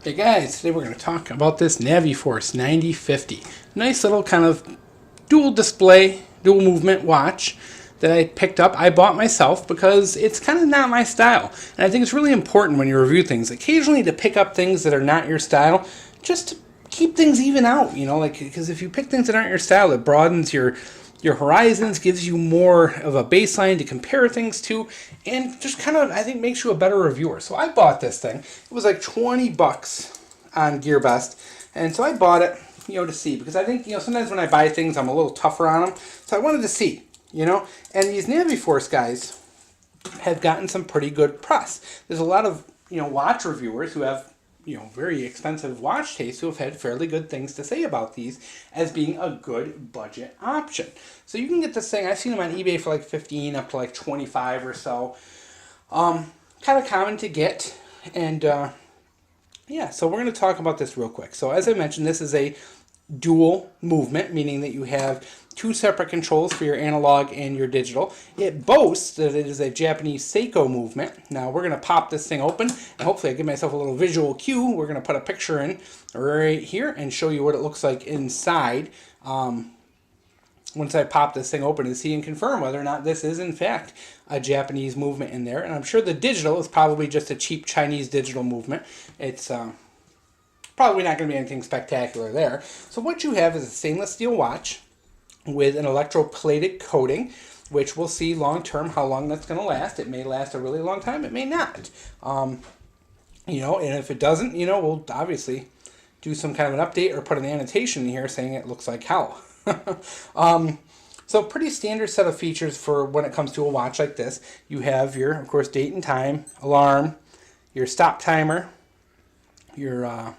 Hey guys, today we're going to talk about this Naviforce 9050. Nice little kind of dual display, dual movement watch that I picked up. I bought myself because it's kind of not my style. And I think it's really important when you review things, occasionally to pick up things that are not your style, just to keep things even out, because if you pick things that aren't your style, it broadens your horizons, gives you more of a baseline to compare things to, and just kind of, I think, makes you a better reviewer. So I bought this thing. It was like 20 bucks on gearbest, and so I bought it, to see, because I think, sometimes when I buy things, I'm a little tougher on them, so I wanted to see, and these Naviforce guys have gotten some pretty good press. There's a lot of, watch reviewers who have very expensive watch tastes who have had fairly good things to say about these as being a good budget option. So you can get this thing, I've seen them on eBay for like 15 up to like 25 or so. Kind of common to get. And yeah, so we're going to talk about this real quick. So as I mentioned, this is a dual movement, meaning that you have two separate controls for your analog and your digital. It boasts that it is a Japanese Seiko movement. Now we're going to pop this thing open, and hopefully I give myself a little visual cue. We're going to put a picture in right here and show you what it looks like inside once I pop this thing open, and see and confirm whether or not this is in fact a Japanese movement in there. And I'm sure the digital is probably just a cheap Chinese digital movement. It's probably not going to be anything spectacular there. So what you have is a stainless steel watch with an electroplated coating, which we'll see long term how long that's going to last. It may last a really long time. It may not. And if it doesn't, we'll obviously do some kind of an update or put an annotation in here saying it looks like hell. So pretty standard set of features for when it comes to a watch like this. You have your, of course, date and time, alarm, your stop timer, your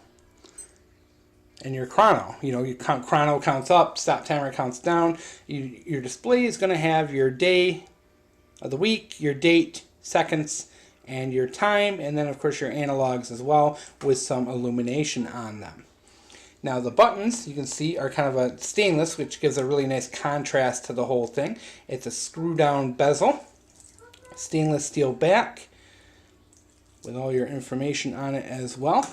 and your chrono. Your chrono counts up, stop timer counts down. Your display is going to have your day of the week, your date, seconds, and your time, and then of course your analogs as well with some illumination on them. Now the buttons, you can see, are kind of a stainless, which gives a really nice contrast to the whole thing. It's a screw down bezel, stainless steel back with all your information on it as well.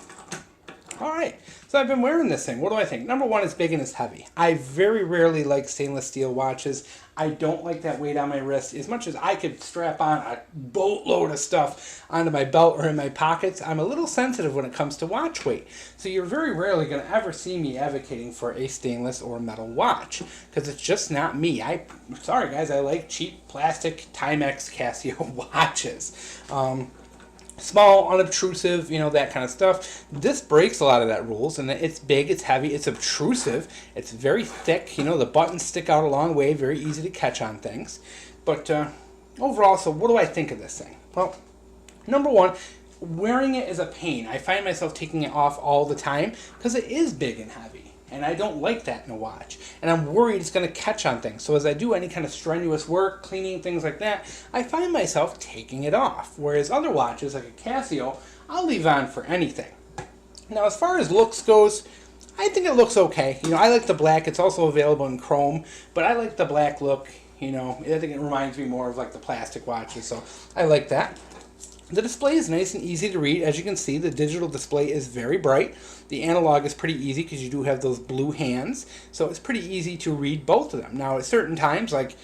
Alright, so I've been wearing this thing. What do I think? Number one, it's big and it's heavy. I very rarely like stainless steel watches. I don't like that weight on my wrist. As much as I could strap on a boatload of stuff onto my belt or in my pockets, I'm a little sensitive when it comes to watch weight. So you're very rarely going to ever see me advocating for a stainless or metal watch, because it's just not me. Sorry guys, I like cheap plastic Timex Casio watches. Small, unobtrusive, that kind of stuff. This breaks a lot of that rules, and it's big, it's heavy, it's obtrusive, it's very thick. The buttons stick out a long way, very easy to catch on things. But overall, so what do I think of this thing? Well, number one, wearing it is a pain. I find myself taking it off all the time because it is big and heavy. And I don't like that in a watch. And I'm worried it's going to catch on things. So as I do any kind of strenuous work, cleaning, things like that, I find myself taking it off. Whereas other watches, like a Casio, I'll leave on for anything. Now, as far as looks goes, I think it looks okay. I like the black. It's also available in chrome. But I like the black look. I think it reminds me more of like the plastic watches. So I like that. The display is nice and easy to read. As you can see, the digital display is very bright. The analog is pretty easy because you do have those blue hands. So it's pretty easy to read both of them. Now, at certain times, like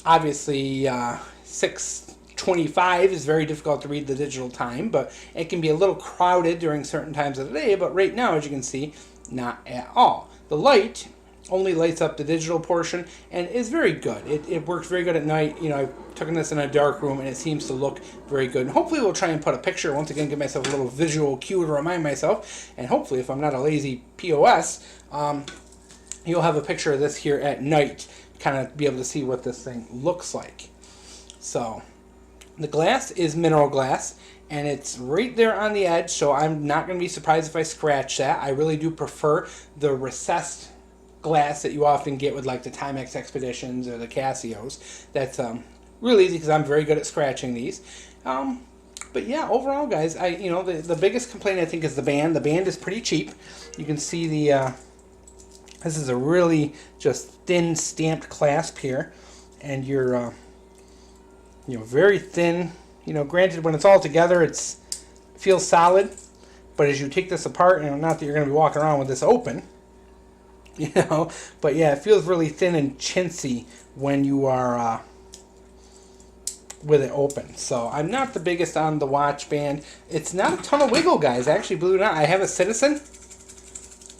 obviously 6:25 is very difficult to read the digital time, but it can be a little crowded during certain times of the day. But right now, as you can see, not at all. The light only lights up the digital portion and is very good. It works very good at night. I've taken this in a dark room and it seems to look very good. And hopefully we'll try and put a picture, once again, give myself a little visual cue to remind myself. And hopefully, if I'm not a lazy POS, you'll have a picture of this here at night, kind of be able to see what this thing looks like. So the glass is mineral glass, and it's right there on the edge, so I'm not going to be surprised if I scratch that. I really do prefer the recessed glass that you often get with like the Timex Expeditions or the Casios. That's really easy because I'm very good at scratching these. But yeah, overall, guys, the biggest complaint I think is the band. The band is pretty cheap. You can see this is a really just thin stamped clasp here, and your very thin. Granted, when it's all together, it feels solid. But as you take this apart, and not that you're going to be walking around with this open, you know, but yeah, it feels really thin and chintzy when you are with it open. So I'm not the biggest on the watch band. It's not a ton of wiggle, guys. Actually, believe it or not, I have a Citizen,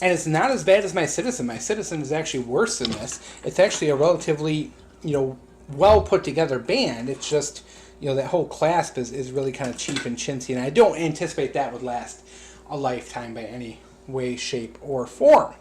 and it's not as bad as my Citizen. My Citizen is actually worse than this. It's actually a relatively, you know, well put together band. It's just, you know, that whole clasp is really kind of cheap and chintzy, and I don't anticipate that would last a lifetime by any way, shape, or form.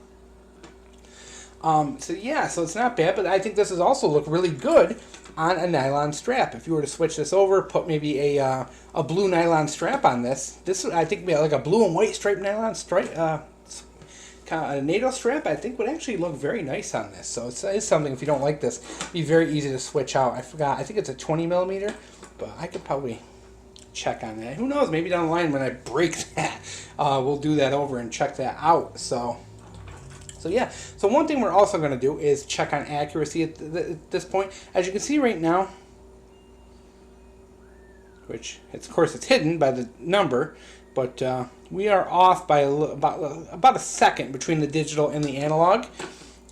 So yeah, so it's not bad, but I think this is also look really good on a nylon strap. If you were to switch this over, put maybe a blue nylon strap on this. This I think like a blue and white striped nylon stripe, kind of a NATO strap, I think would actually look very nice on this. So it's something, if you don't like this, it'd be very easy to switch out. I forgot, I think it's a 20 millimeter, but I could probably check on that. Who knows, maybe down the line when I break that, we'll do that over and check that out. So yeah, so one thing we're also going to do is check on accuracy at this point. As you can see right now, which of course it's hidden by the number, but we are off by about a second between the digital and the analog.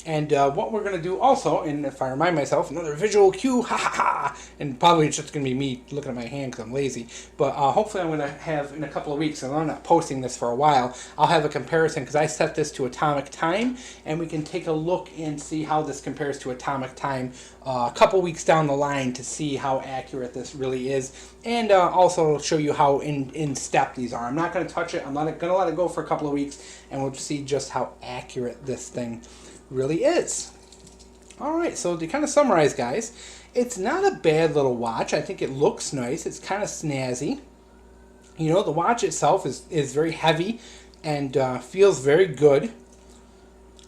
And what we're going to do also, and if I remind myself, another visual cue, ha ha ha, and probably it's just going to be me looking at my hand because I'm lazy, but hopefully I'm going to have, in a couple of weeks, and I'm not posting this for a while, I'll have a comparison because I set this to atomic time, and we can take a look and see how this compares to atomic time a couple weeks down the line to see how accurate this really is, and also show you how in step these are. I'm not going to touch it, I'm going to let it go for a couple of weeks, and we'll see just how accurate this thing really is. Alright, so to kind of summarize, guys, it's not a bad little watch. I think it looks nice. It's kind of snazzy. You know, the watch itself is very heavy and feels very good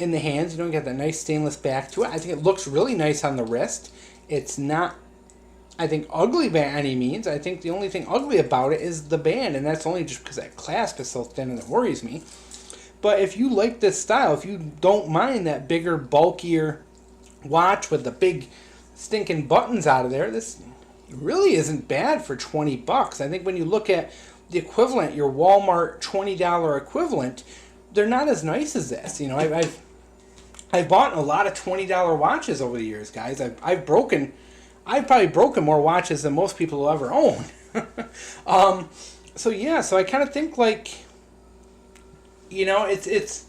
in the hands. You know, you got that nice stainless back to it. I think it looks really nice on the wrist. It's not, I think, ugly by any means. I think the only thing ugly about it is the band, and that's only just because that clasp is so thin and it worries me. But if you like this style, if you don't mind that bigger, bulkier watch with the big stinking buttons out of there, this really isn't bad for 20 bucks. I think when you look at the equivalent, your Walmart $20 equivalent, they're not as nice as this. You know, I've bought a lot of $20 watches over the years, guys. I've probably broken more watches than most people will ever own. So yeah, so I kind of think like, you know, it's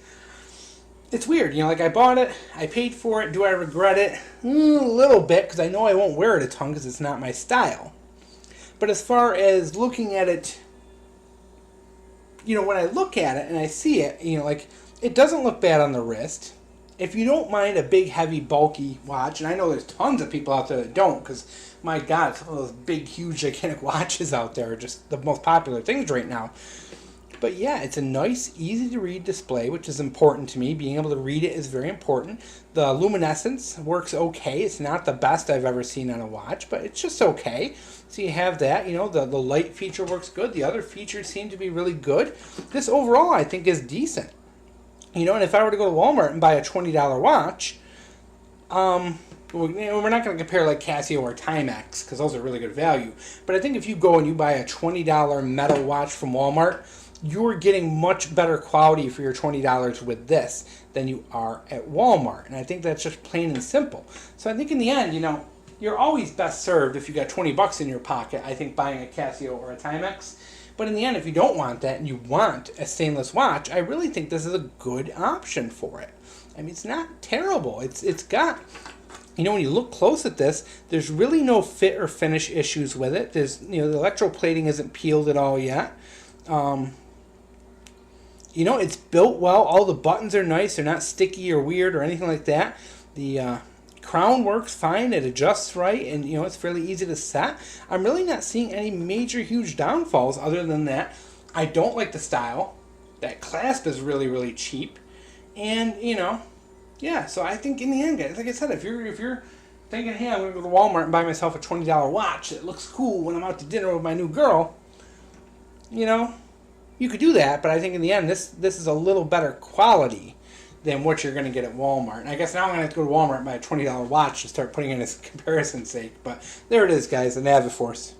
weird. You know, like I bought it, I paid for it. Do I regret it? A little bit, because I know I won't wear it a ton because it's not my style. But as far as looking at it, you know, when I look at it and I see it, you know, like it doesn't look bad on the wrist. If you don't mind a big, heavy, bulky watch, and I know there's tons of people out there that don't, because my God, some of those big, huge, gigantic watches out there are just the most popular things right now. But yeah, it's a nice, easy to read display, which is important to me. Being able to read it is very important. The luminescence works okay. It's not the best I've ever seen on a watch, but it's just okay. So you have that, you know, the light feature works good. The other features seem to be really good. This overall, I think, is decent. You know, and if I were to go to Walmart and buy a $20 watch, we're not going to compare like Casio or Timex, because those are really good value. But I think if you go and you buy a $20 metal watch from Walmart, you're getting much better quality for your $20 with this than you are at Walmart. And I think that's just plain and simple. So I think in the end, you know, you're always best served if you got 20 bucks in your pocket, I think, buying a Casio or a Timex. But in the end, if you don't want that and you want a stainless watch, I really think this is a good option for it. I mean, it's not terrible. It's got, you know, when you look close at this, there's really no fit or finish issues with it. There's, you know, the electroplating isn't peeled at all yet. You know, it's built well. All the buttons are nice. They're not sticky or weird or anything like that. The crown works fine. It adjusts right, and, you know, it's fairly easy to set. I'm really not seeing any major, huge downfalls other than that. I don't like the style. That clasp is really, really cheap. And, you know, yeah, so I think in the end, guys, like I said, if you're thinking, hey, I'm going to go to Walmart and buy myself a $20 watch that looks cool when I'm out to dinner with my new girl, you know, you could do that, but I think in the end, this is a little better quality than what you're going to get at Walmart. And I guess now I'm going to have to go to Walmart and buy a $20 watch to start putting in as comparison's sake. But there it is, guys, the Naviforce.